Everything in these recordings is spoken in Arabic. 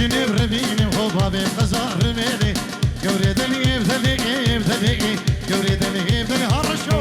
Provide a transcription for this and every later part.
كني بربيني وخوبها بقزار رميلي قوري دلي بدلي بدلي قوري دلي بدلي هرشو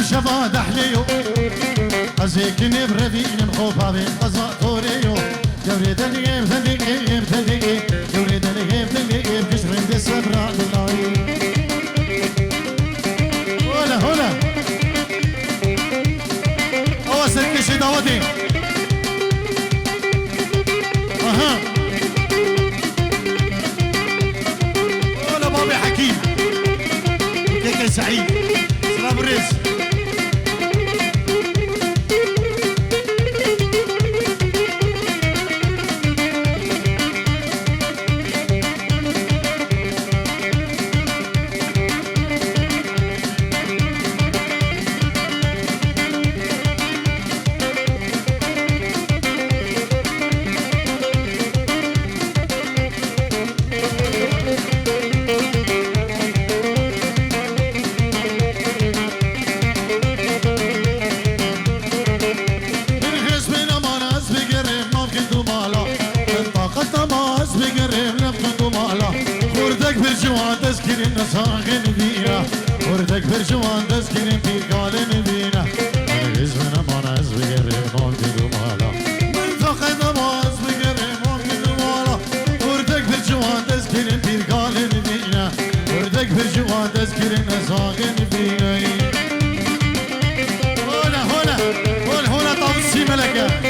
شفا دحليو أزيكني برفين الخوفا بقزا طوريو قوري دلي بدلي بدلي قوري دلي بدلي بكشرين دي سبرا للاي هولا هولا أواسر كشي داودي أها هولا بابي حكيم كيكي سعيد سلام الرئيس برجوان تذكرين نصاغن بينا وردك برجوان تذكرين بيقالن بينا من غزمنا ما ناس بقرب نوم كدومالا من فقد ماز بقرب نوم كدومالا وردك برجوان تذكرين بيقالن بينا وردك برجوان تذكرين نصاغن بينا هولا هولا هولا هولا طمسي ملكة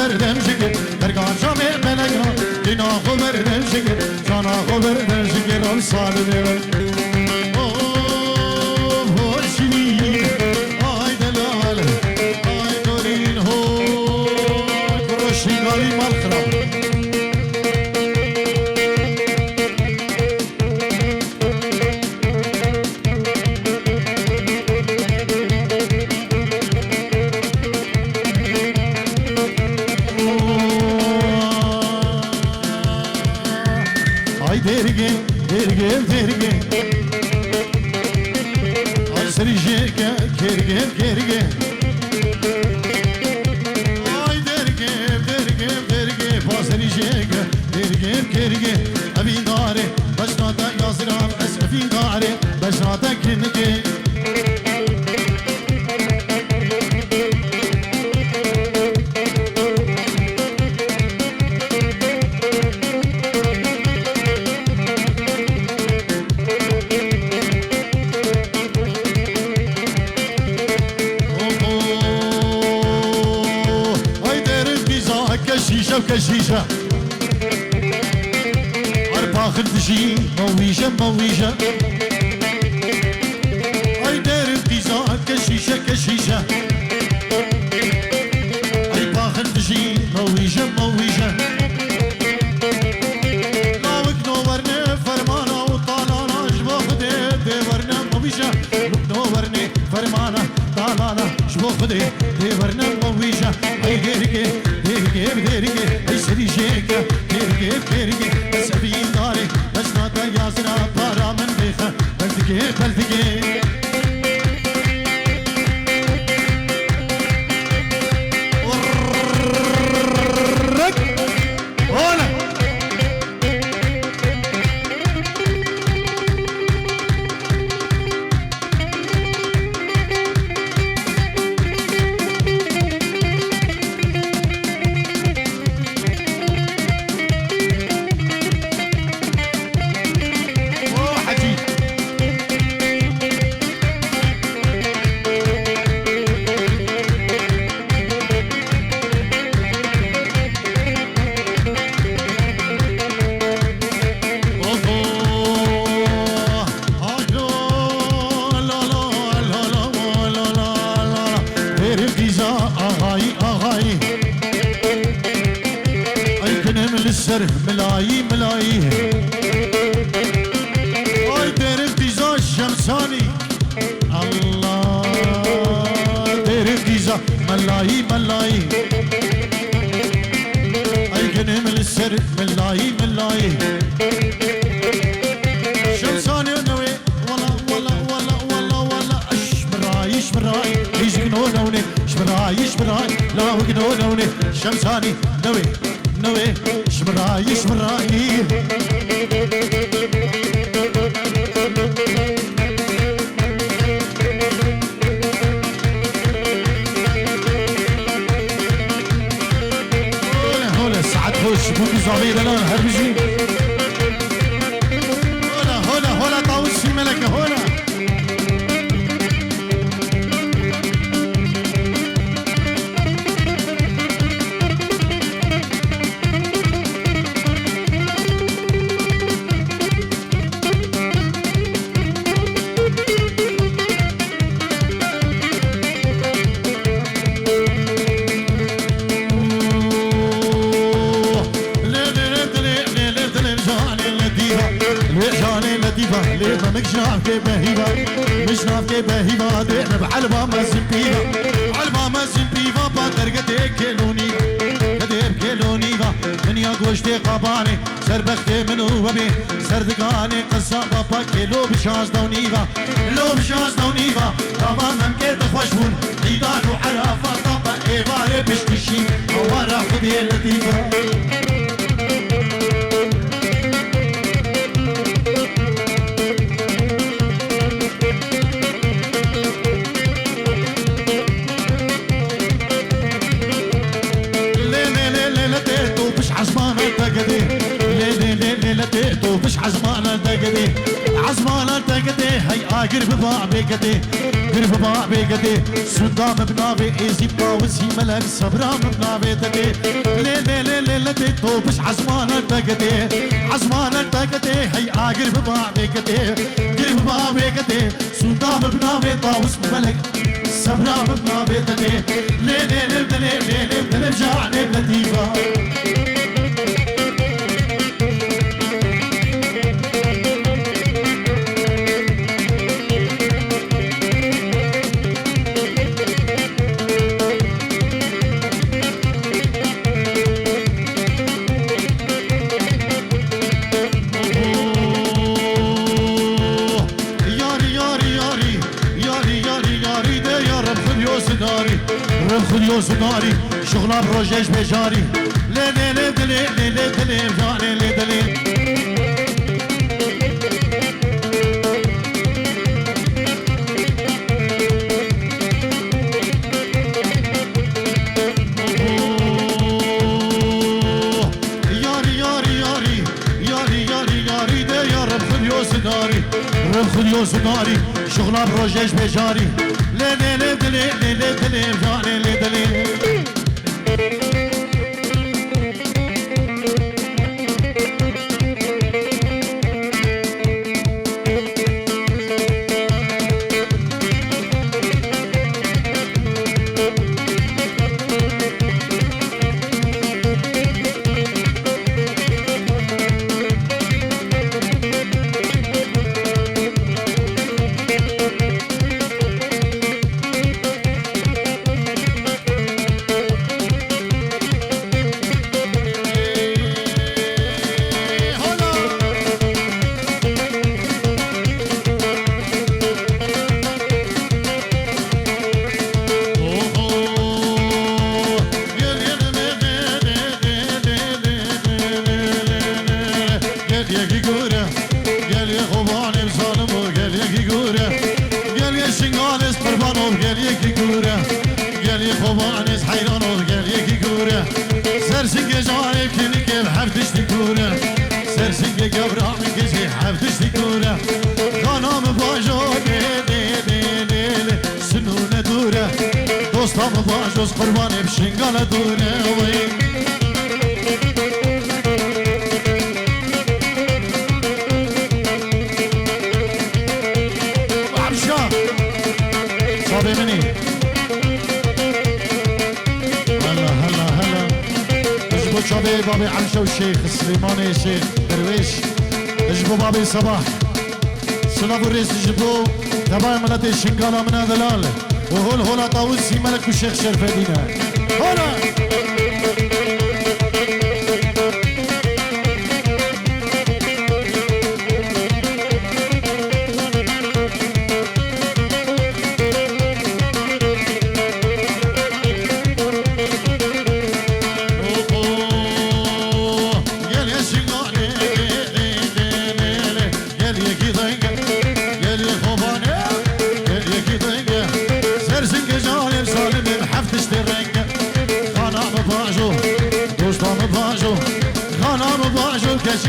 بردم شکر درگان شامه ملکان دینا خو بردم شکر جانا خو بردم شکر آل سال بیرم هوشی آی دلال آی دورین هو کروشی گالی مال خراب كشيشة أرباخ الدشي مويشة مويشة أي دار ابتزاء كشيشة كشيشة أرباخ الدشي مويشة مويشة لاوك نورنا فرمانا وطالانا شبوخ دي ورنا مويشة نورنا فرمانا طالانا شبوخ دي ورنا مويشة أي غيرك derge esri jeka derge sabin dare basna ta yasna para man bekha baltige ملاي ملاي اي درفتيزا الشمساني الله درفتيزا ملاي ملاي اي كنم السر ملاي ملاي شمساني نوي والله اشمراي يجنو نوني اشمراي لا وجنو نوني شمساني نوي شمراي هولا سعد خوش بوكي زعبير انا هربجي هولا طاوشي ملكة هولا مش نافكي بهيبا دينا بعلبا ما زنبيبا علبا ما زنبيبا بادر قديك كيلونيبا من يقوشتي قباني سربختي منو وبي سردقاني قصة بابا كيلو بشاز دونيبا لو بشاز دونيبا طبعا من كيت خوشبون عيدان وحرافة طبعا ايباري بشتشي وورا خدي اللطيفة عزمانة تقدي هي آجر بباع بقدي قرب ما بيقدي صدام بنابي ايزي باوزي ملك صبرام بنابي تدي لي لي لي لي لي توبش عزمانك تقدي عزمانك تقدي هي قرب ما بيقدي قرب ما بيقدي صدام بنابي طاوس ملك صبرام بنابي تدي لي لي لي لي لي لي لي جعني بلديبا خليوس ناري شغلة بروجيش بجاري لي لي لي دلي لي لي دلي جاني لي دلي ياري ياري ياري ياري ياري ياري ده يا رب خليوس ناري رب خليوس ناري شغلة بروجيش بجاري لي لي لي دلي لي لي دلي جاني لي دلي دوستام باجوز قربانی بشنگال دوره وی عبشا صابي مني هلا هلا هلا اجبو شابي بابي عمشا والشيخ السليماني شيخ درويش اجبو بابي صباح سلابو الرئيس اجبو تباي ملتي الشنقالة من هذا الآلة وهول هولا طاووسي ملك والشيخ شرف دينا هولا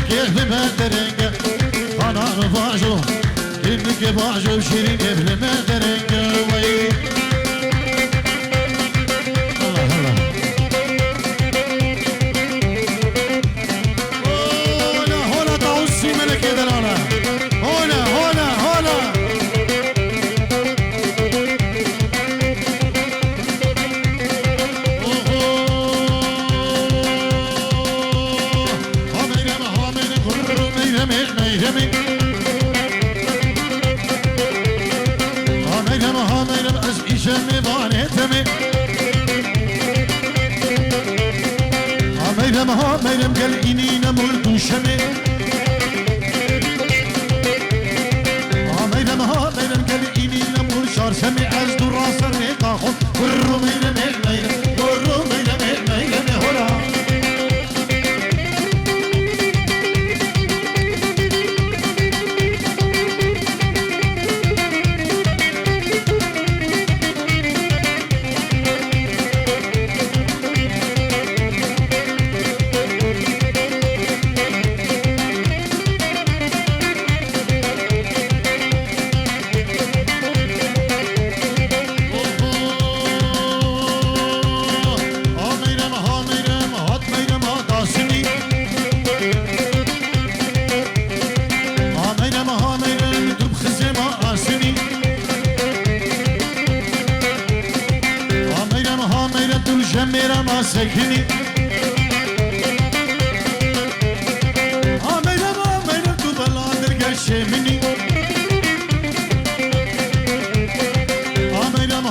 كيف ما ترنق انا باجو انك باجو شيرين قبل ما ترنق وي الله الله هنا هنا طاووسي ملك دلاله هنا هنا هنا ميرم قال إني نمر شمي ميرم قال إني نمر شار شمي أجد راس الرقاق ورو ميرم ورو ميرم هلا بلا سكني آمينم تو بلا درگه شمني آمينم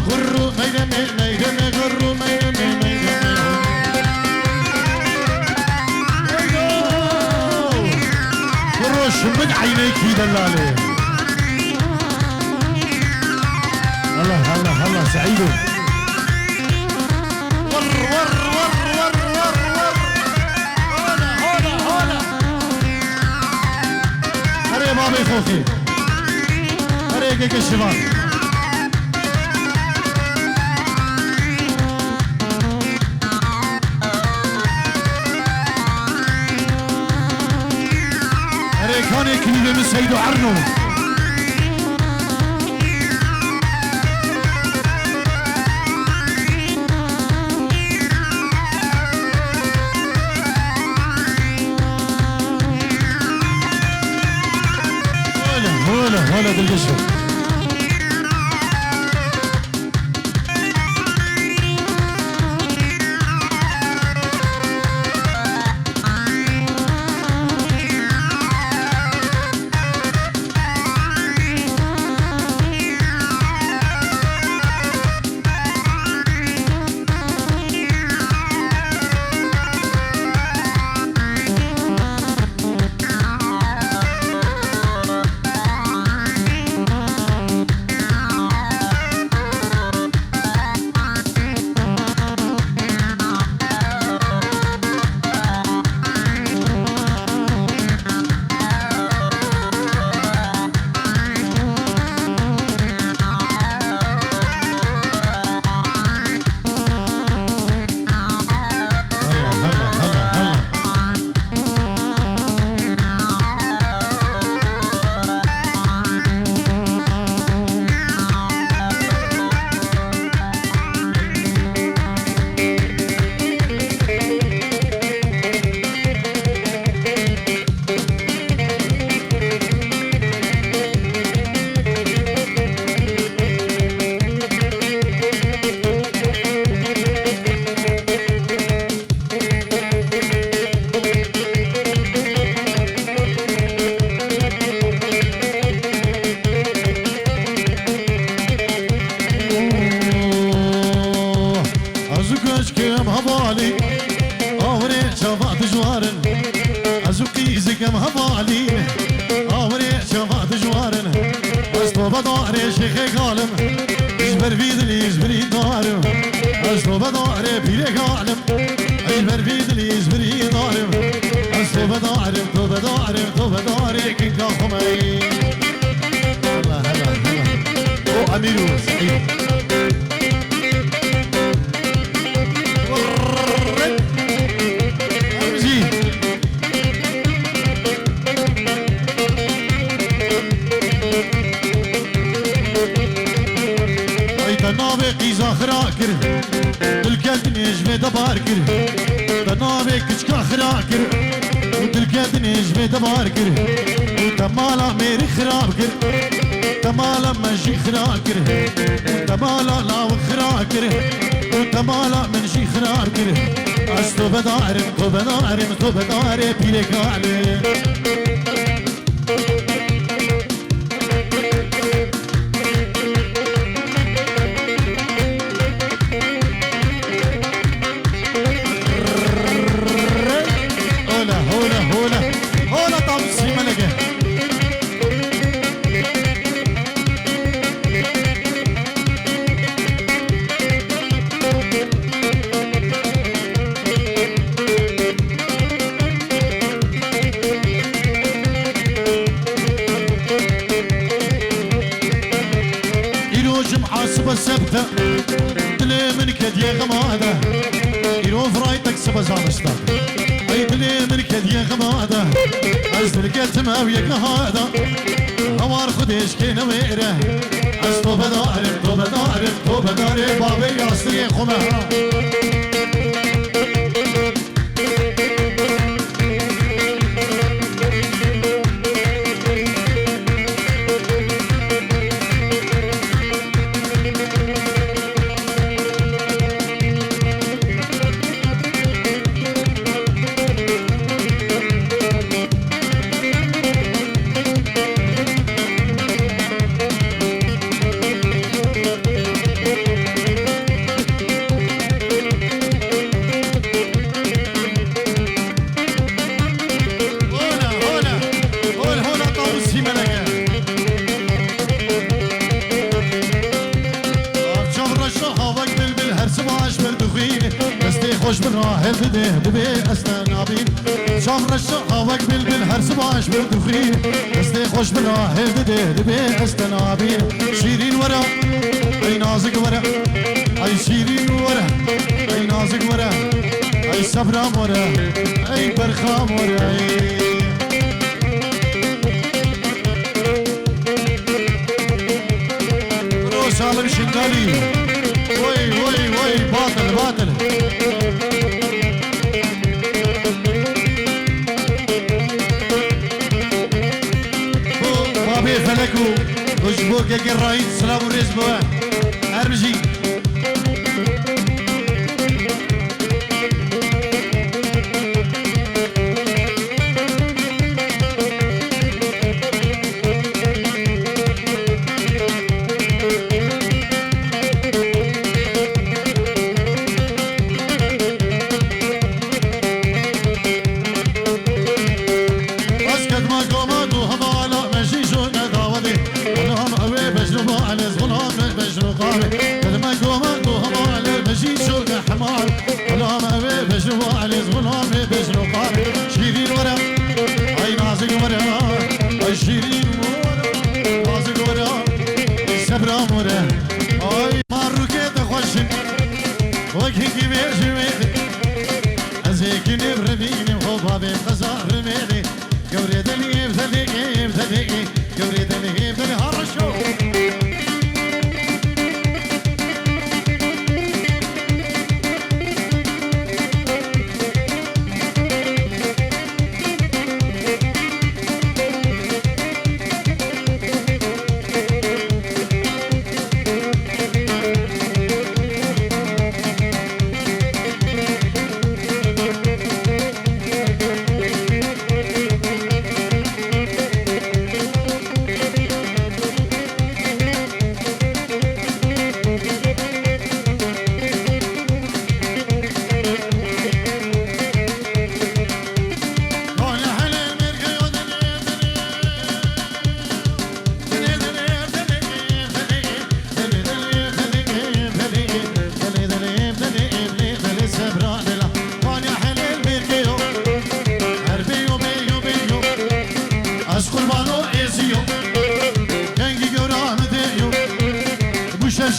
غرو مينم غرو مينم فروش من عينيك دلالي هلا سعيدو ور هولا هري بابي خوفي هري كيك الشباب هري كاني كلمة من سيدو عرنو هلا بالقشر ازوكم هبالي اوري شفاعة جوارن ازوكي زكم هبالي اوري شفاعة جوارن استو بداري شيخي قالم اجبر بيدلي اجبري دارم استو بداري بيلي قالم اجبر بيدلي اجبري دارم استو بدارم تو بداري كيكا خمي هلا او اميرو سعيد خراكر دلكاتني جمي دباركر تنابي كشكا خراكر ودلكاتني جمي دباركر وتمالا ميري خراكر تمالا منشي خراكر وتمالا لاو خراكر وتمالا منشي خراكر استو بدارم بيلك علي السبتة دلي من كديه غمادة يرو فرايتك سبا زامشتا اي دلي من كديه غمادة ازدر قلت ما ويك هذا هوار خديش كينا ويره از تو بدارم بابي ياسري خمها خوش براه بده دبي استنابين شام رشا هواك بلبل هر سباش بردخي دستي خوش براه بده دبي استنابين شيرين ورا اي نازك ورا اي شيرين ورا اي نازك ورا اي صبرام ورا اي برخام ورا سالم شنغالي وي وي وي باطل باطل بابي فلكو وجبوك يا الرئيس سلام ورزبه ارمجي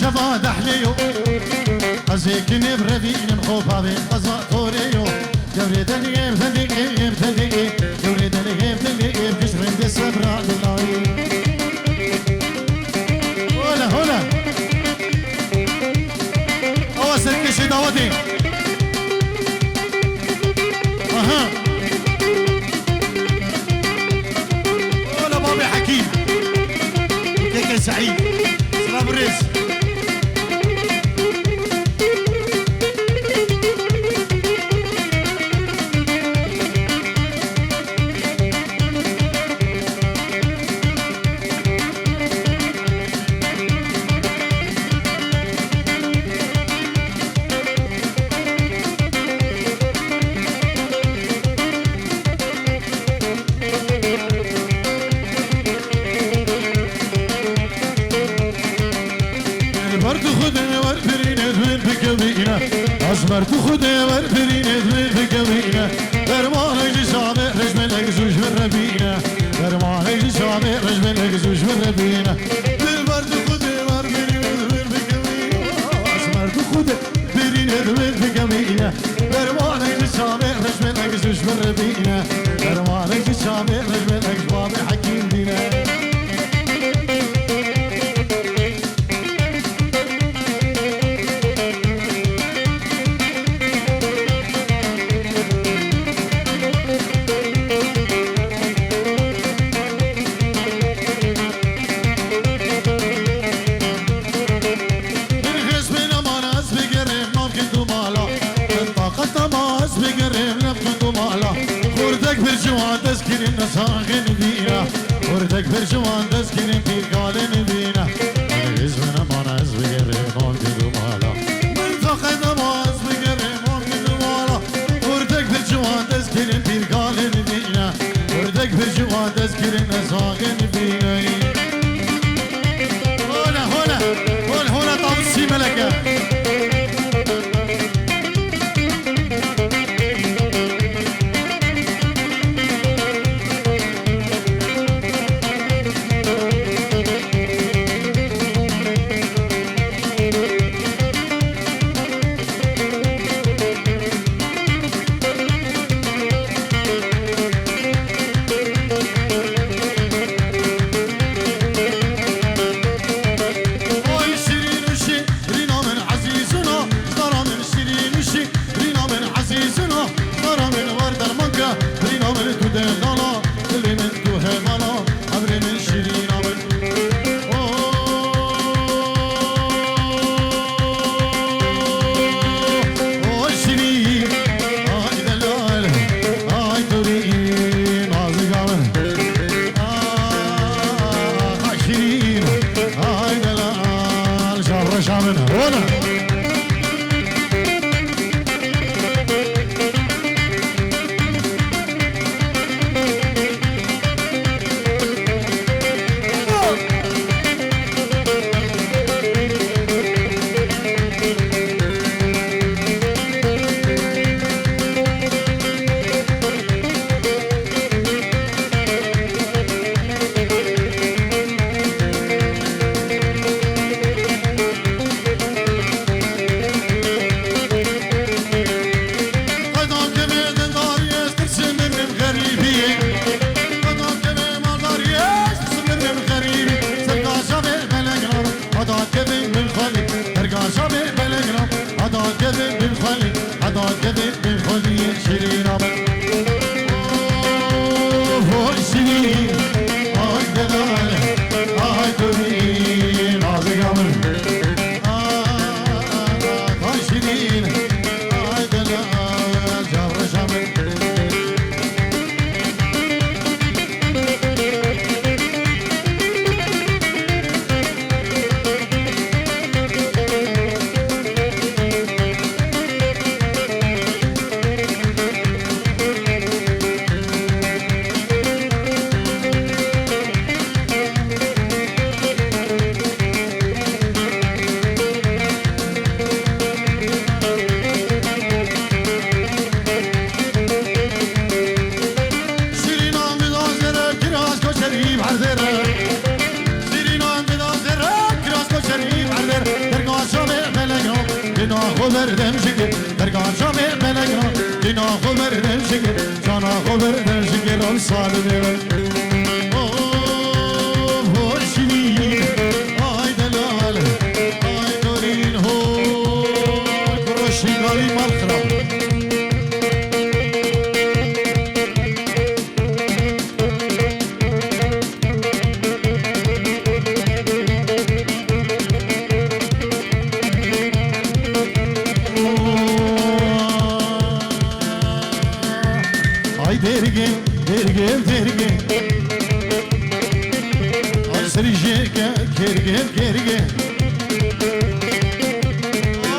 شفا دحليو أزيكني برفين خوفا بين قزا توريو جوري دليم دليم دليم جوري دليم دليم كشرين دي سبرا دلاي هلا هلا أوسر كشي داودي أها هلا بابي حكيم كيكي سعيد سلام الرئيس مرتو خده ور برینه دل بگوینه درمان جسامه رجم لگزوش وربینه درمان جسامه رجم لگزوش وربینه دل مرتو خده ور برینه دل بگوینه مرتو خده برینه دل بگوینه درمان جسامه رجم لگزوش وربینه درمان جسامه رجم لگزوش بابي حكيم دينه جوان تذكرين نساقن بينا وردك برجوان تذكرين بير قالن بينا من غزبنا ما نعز بقرب نون كدو مالا من فقد ما عز بقرب نون كدو مالا وردك برجوان تذكرين بير قالن بينا وردك برجوان تذكرين نساقن بينا هولا هولا هولا هولا طاوسي ملكة بردم شکر درگاه جامع بلگنا دینا خو بردم شکر جانا خو بردم شکر آن سال دیرم هوشی آی دلال آی دورین هو کروشی گالی مال خراب derge derge derge asri jeke kerge kerge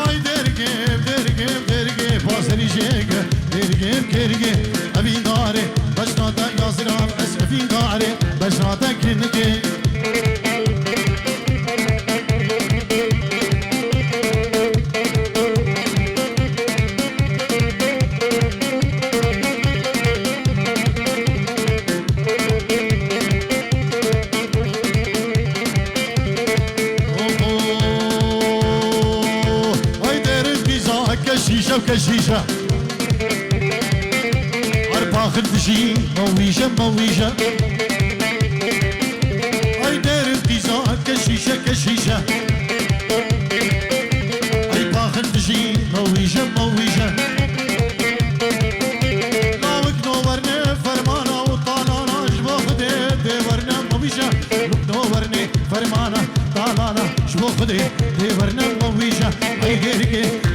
ay derge derge derge asri jeke derge kerge abi dare başnata yazram asfi dare başnata kinke كشيشة أربع خلفشي مويشة مويشة أي دير انتزاع كشيشة كشيشة أربع خلفشي مويشة مويشة ناوك نورني فرمانا وطالانا شبوخ دي ورنا مويشة نورني فرمانا طالانا شبوخ دي ورنا مويشة أي ديركي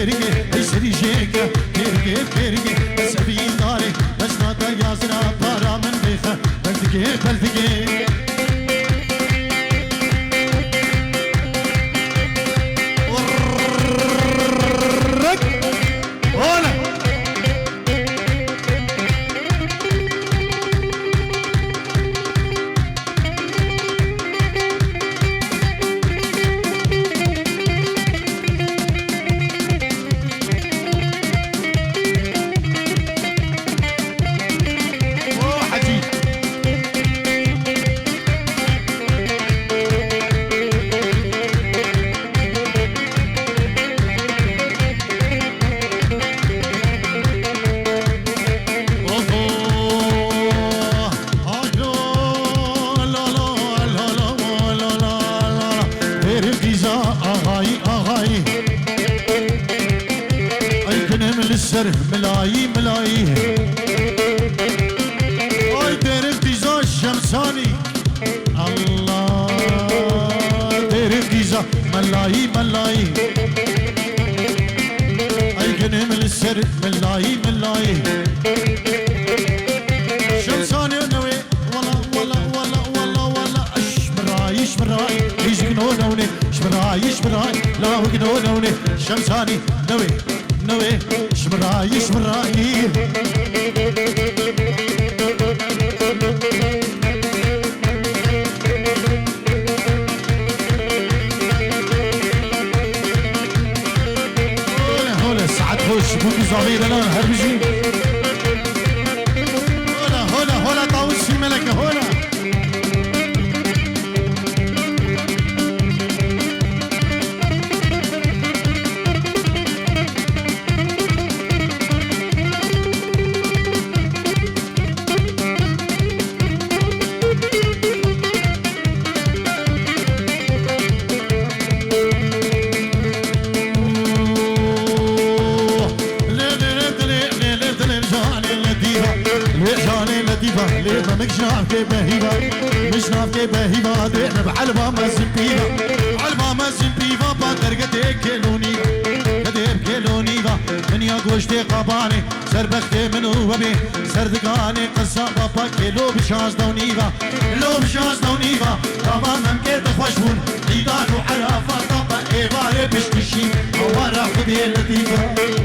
derge esri şeka derge sevin dare başnata yazra para men beha beltige ملاي ملاي اي تركيزا الشمساني الله تركيزا ملاي ملاي اي كنم للسر ملاي ملاي شمساني نوي ولا ولا ولا ولا ولا اشمراي اشمراي يجنو نوني اشمراي اشمراي لا وجنو نوني شمساني نوي نوي شمراي شمراي هولا هولا سعد خوش بوكي صغير انا هربجي هولا هولا هولا طاووس ملكه هولا ليبا مكشاف كي بهيبا مشناف كي بهيبا دينا بعلبا ما زنبيبا علبا ما زنبيبا بادر قديك كيلوني قدير كيلونيبا من ياقوشتي قباني سربختي منو وبي سردقاني قصة بابا كيلو بشاز دونيبا لو بشاز دونيبا طبعا ممكن تخوشون عيدان وحرافة طبعا ايباري بشتشي وورا خدي لطيفة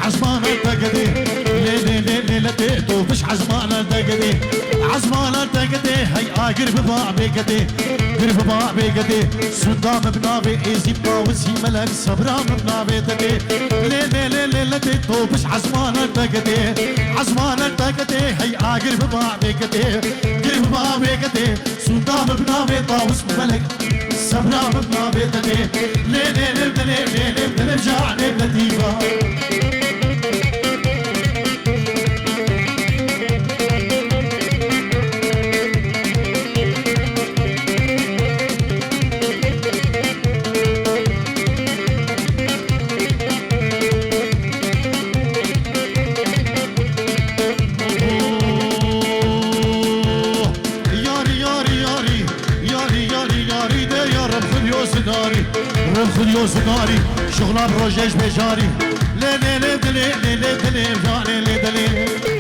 عزمانة تقدي ليلة ليلة تيتو فش عزمانة تقدي عزمانا تقدي هي قرب بابي قدي قرب بابي قدي صدام بنابي ايزي باوزي ملك صبرام بنابي تدي لي لي لي لي لي توبش عزمانا تقدي عزمانا تقدي هي قرب بابي قدي قرب بابي قدي صدام بنابي باوز ملك صبرام بنابي تدي لي لي لي لي لي لي لي جعني بلديفا خذ سكاري شغلة بروجيش بجاري لي لي لي دلي لي لي دلي جاني لي دلي